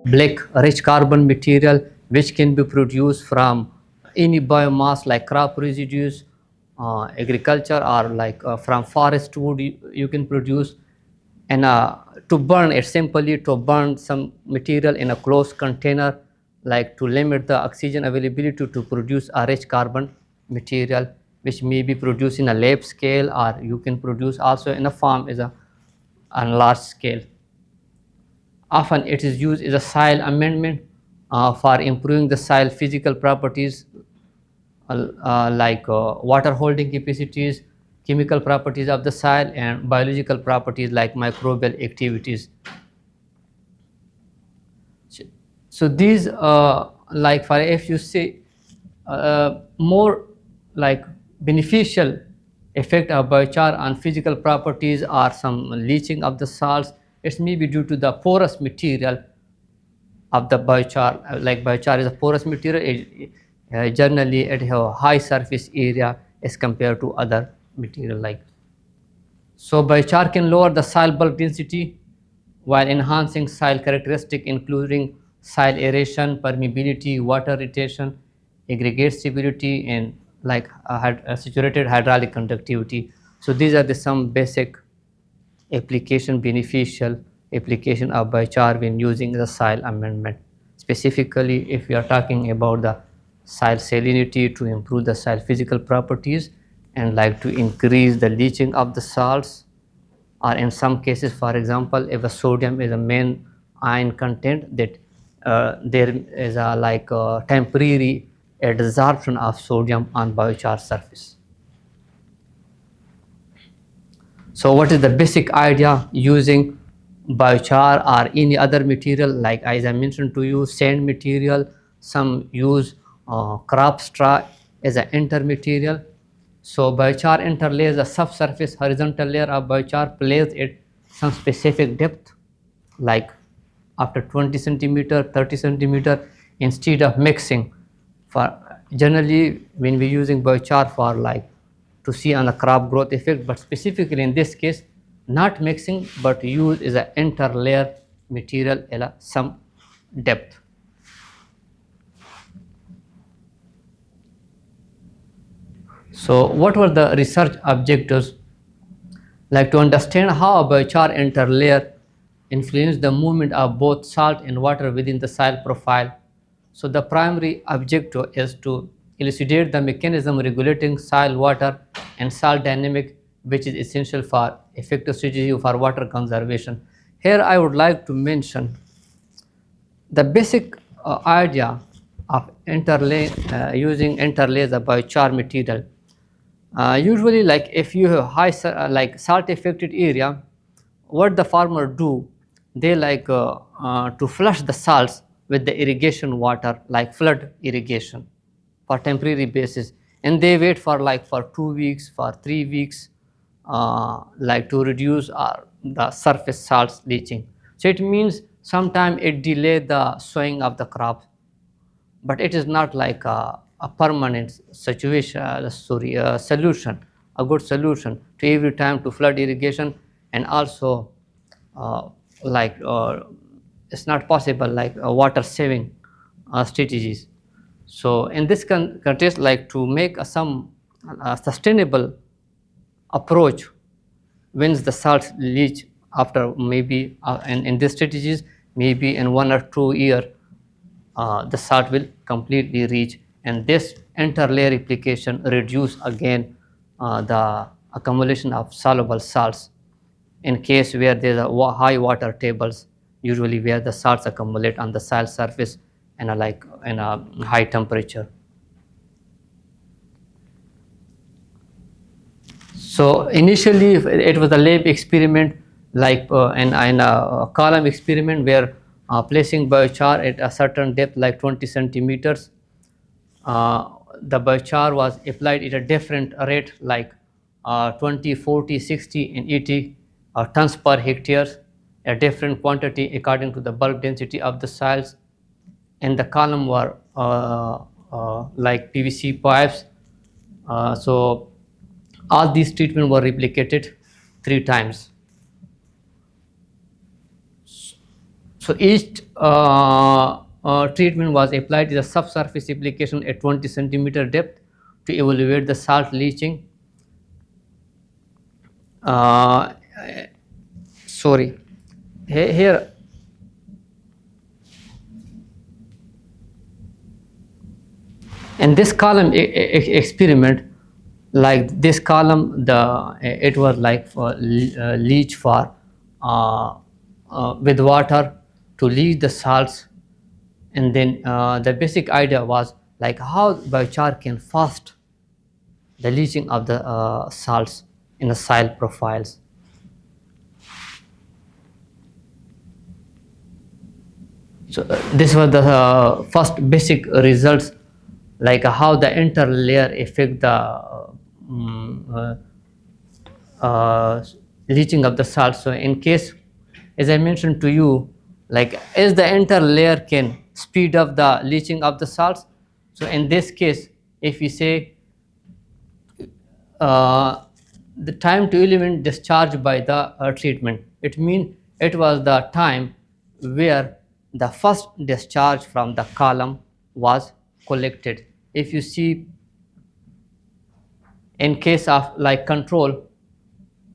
black rich carbon material which can be produced from any biomass like crop residues, agriculture, or like from forest wood you can produce. And to burn it, simply to burn some material in a closed container, like to limit the oxygen availability to produce a rich carbon material, which may be produced in a lab scale, or you can produce also in a farm as a on large scale. Often it is used as a soil amendment for improving the soil physical properties, like water holding capacities, chemical properties of the soil, and biological properties like microbial activities. So these, like for if you say more like beneficial effect of biochar on physical properties or some leaching of the salts, it may be due to the porous material of the biochar. Like biochar is a porous material, generally it have a high surface area as compared to other material. Like, so biochar can lower the soil bulk density while enhancing soil characteristic including soil aeration, permeability, water retention, aggregate stability, and like saturated hydraulic conductivity. So these are the some basic application, beneficial application of biochar when using the soil amendment. Specifically, if we are talking about the soil salinity to improve the soil physical properties and like to increase the leaching of the salts, or in some cases, for example, if a sodium is a main ion content, that there is a like a temporary adsorption of sodium on biochar surface. So what is the basic idea using biochar or any other material? Like as I mentioned to you, sand material, some use crop straw as an intermaterial. So biochar interlays a subsurface horizontal layer of biochar, placed at some specific depth, like after 20 centimeter, 30 centimeter, instead of mixing. For generally when we're using biochar for like to see on the crop growth effect, but specifically in this case, not mixing but use is an interlayer material at some depth. So what were the research objectives? Like to understand how a biochar interlayer influence the movement of both salt and water within the soil profile. So the primary objective is to elucidate the mechanism regulating soil, water, and salt dynamic, which is essential for effective strategy for water conservation. Here I would like to mention the basic idea of using interlays of biochar material. Usually, like if you have high like salt affected area, what the farmer do, they like to flush the salts with the irrigation water, like flood irrigation for temporary basis, and they wait for like for 2 weeks, for 3 weeks, like to reduce the surface salts leaching. So it means sometime it delay the sowing of the crop, but it is not like a permanent situation, solution, a good solution to every time to flood irrigation. And also like it's not possible like water saving strategies. So in this context, like to make some sustainable approach, once the salts leach after maybe in these strategies, maybe in 1 or 2 years, the salt will completely reach, and this interlayer application reduce again the accumulation of soluble salts in case where there are high water tables, usually where the salts accumulate on the soil surface in a high temperature. So initially it was a lab experiment, like in a column experiment where placing biochar at a certain depth like 20 centimeters. The biochar was applied at a different rate, like 20, 40, 60, and 80 tons per hectare, a different quantity according to the bulk density of the soils. And the column were like PVC pipes. So all these treatments were replicated 3 times. So each treatment was applied to the subsurface application at 20 centimeter depth to evaluate the salt leaching. Uh, sorry, here in this column experiment, like this column, it was like for leach for with water to leach the salts, and then the basic idea was like how biochar can fast the leaching of the salts in the soil profiles. So this was the first basic results, like how the interlayer affect the leaching of the salt. So in case, as I mentioned to you, like as the interlayer can speed up the leaching of the salts. So in this case, if we say the time to element discharged by the treatment, it means it was the time where the first discharge from the column was collected. If you see, in case of like control,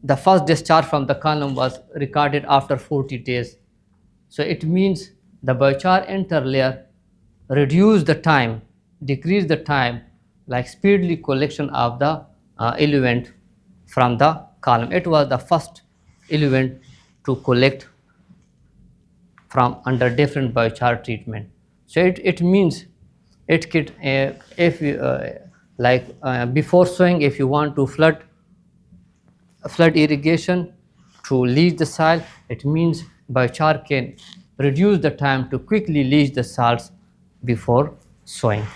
the first discharge from the column was recorded after 40 days. So it means the biochar interlayer reduce the time, decrease the time, like speedily collection of the element from the column. It was the first element to collect from under different biochar treatment. So it means it could, if you, before sowing, if you want to flood irrigation to leach the soil, it means biochar can reduce the time to quickly leach the salts before sowing.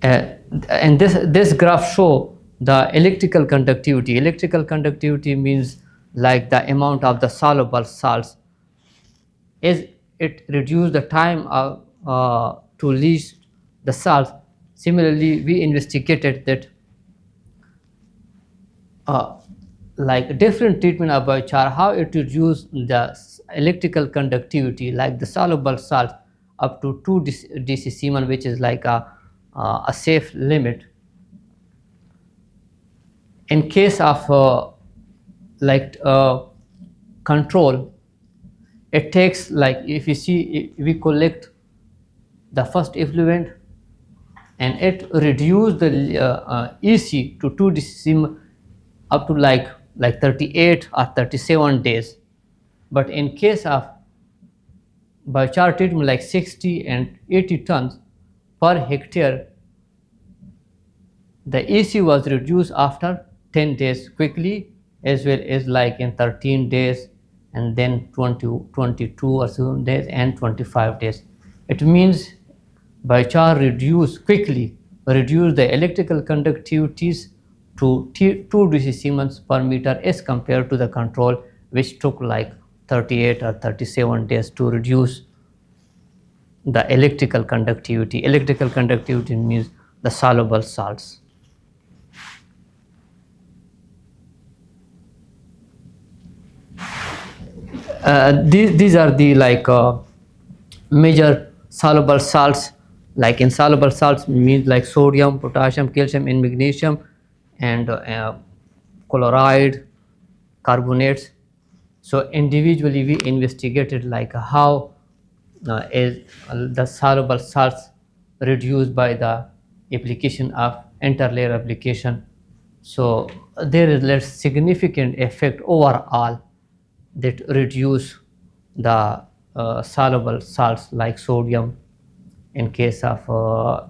And this graph show the electrical conductivity. Electrical conductivity means like the amount of the soluble salts. As it reduce the time to leach the salts. Similarly, we investigated that like different treatment of biochar, how it reduce the electrical conductivity, like the soluble salt up to 2 dc Siemens, which is like a safe limit. In case of control, it takes, like if you see, we collect the first effluent and it reduce the EC to 2 dc Siemens up to like 38 or 37 days. But in case of biochar treatment, like 60 and 80 tons per hectare, the EC was reduced after 10 days quickly, as well as like in 13 days, and then 22 or so days and 25 days. It means biochar quickly reduce the electrical conductivities to 2 dc Siemens per meter as compared to the control, which took like 38 or 37 days to reduce the electrical conductivity. Electrical conductivity means the soluble salts. These are the major soluble salts. Like insoluble salts means like sodium, potassium, calcium, and magnesium, and chloride, carbonates. So individually we investigated like how is the soluble salts reduced by the application of interlayer application. So there is less significant effect overall that reduce the soluble salts like sodium. In case of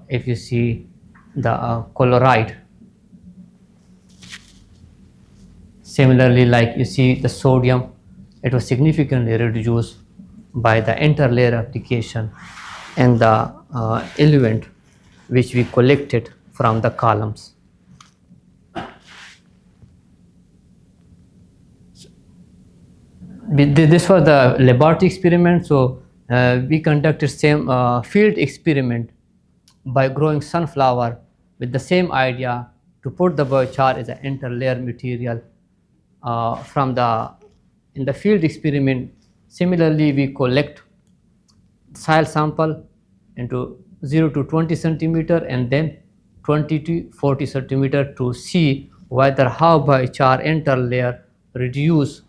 if you see the chloride, similarly, like you see the sodium, it was significantly reduced by the interlayer application and the element which we collected from the columns. This was the laboratory experiment. So we conducted same field experiment by growing sunflower with the same idea to put the biochar as an interlayer material in the field experiment. Similarly, we collect soil sample into 0 to 20 centimeter and then 20 to 40 centimeter to see whether how biochar interlayer reduce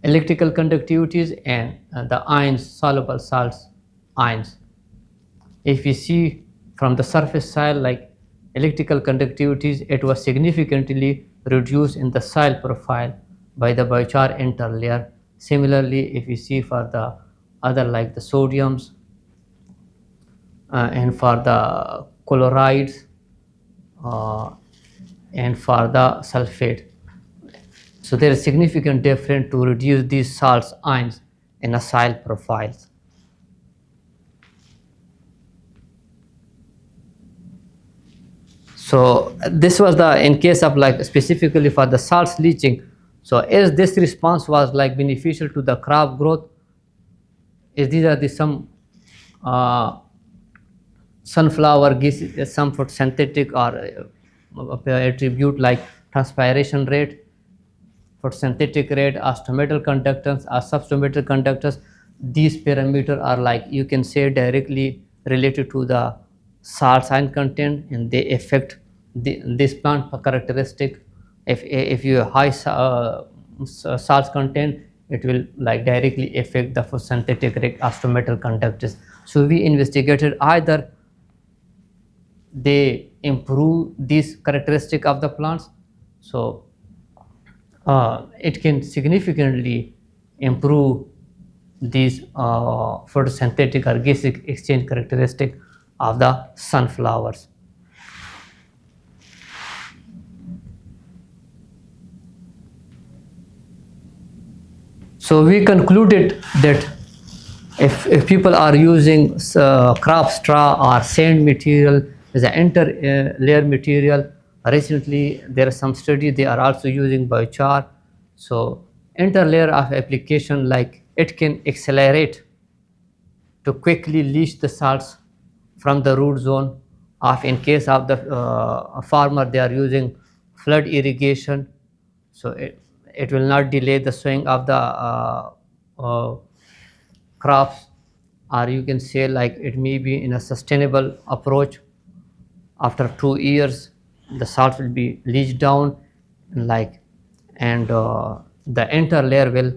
electrical conductivities and the ions, soluble salts ions. If we see from the surface soil like electrical conductivities, it was significantly reduced in the soil profile by the biochar interlayer. Similarly, if we see for the other like the sodiums and for the chlorides and for the sulfate. So there is significant difference to reduce these salts ions in a soil profiles. So this was the in case of like specifically for the salts leaching. So as this response was like beneficial to the crop growth, is these are the some sunflower gives some photosynthetic or attribute like transpiration rate, photosynthetic rate, or stomatal conductance or substomatal conductance. These parameters are like you can say directly related to the salt ion content and they affect this plant characteristic. If you have high salt content, it will like directly affect the photosynthetic rate or stomatal conductance. So we investigated either they improve this characteristic of the plants, so it can significantly improve these photosynthetic or gas exchange characteristic of the sunflowers. So we concluded that if people are using crop straw or sand material as an interlayer material, recently there are some studies they are also using biochar. So interlayer of application like it can accelerate to quickly leach the salts from the root zone of in case of the farmer they are using flood irrigation, so it will not delay the sowing of the crops, or you can say like it may be in a sustainable approach. After 2 years the salt will be leached down like and the interlayer will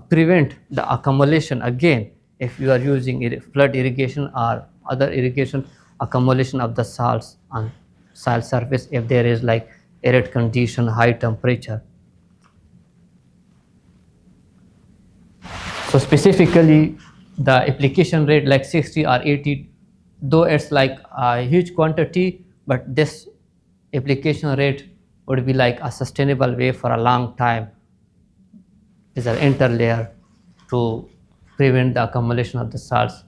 prevent the accumulation again if you are using flood irrigation or other irrigation accumulation of the salts on soil surface if there is like arid condition, high temperature. So specifically the application rate like 60 or 80, though it's like a huge quantity, but this application rate would be like a sustainable way for a long time is an interlayer to prevent the accumulation of the salts.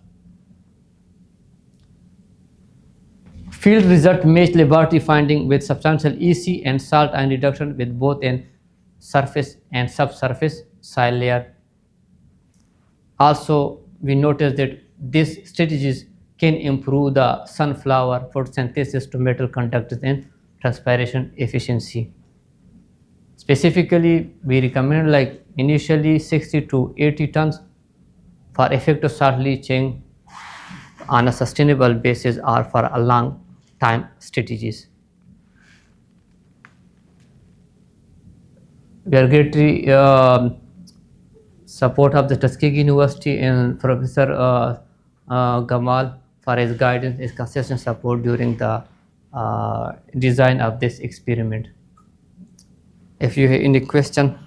Field result matched laboratory finding with substantial EC and salt ion reduction with both in surface and subsurface soil layer. Also, we noticed that these strategies can improve the sunflower photosynthesis to metal conductance and transpiration efficiency. Specifically, we recommend like initially 60 to 80 tons for effective salt leaching on a sustainable basis or for a long time strategies. We are greatly support of the Tuskegee University and Professor Gamal for his guidance, his consistent support during the design of this experiment. If you have any question.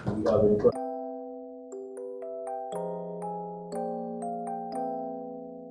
Do you have any questions?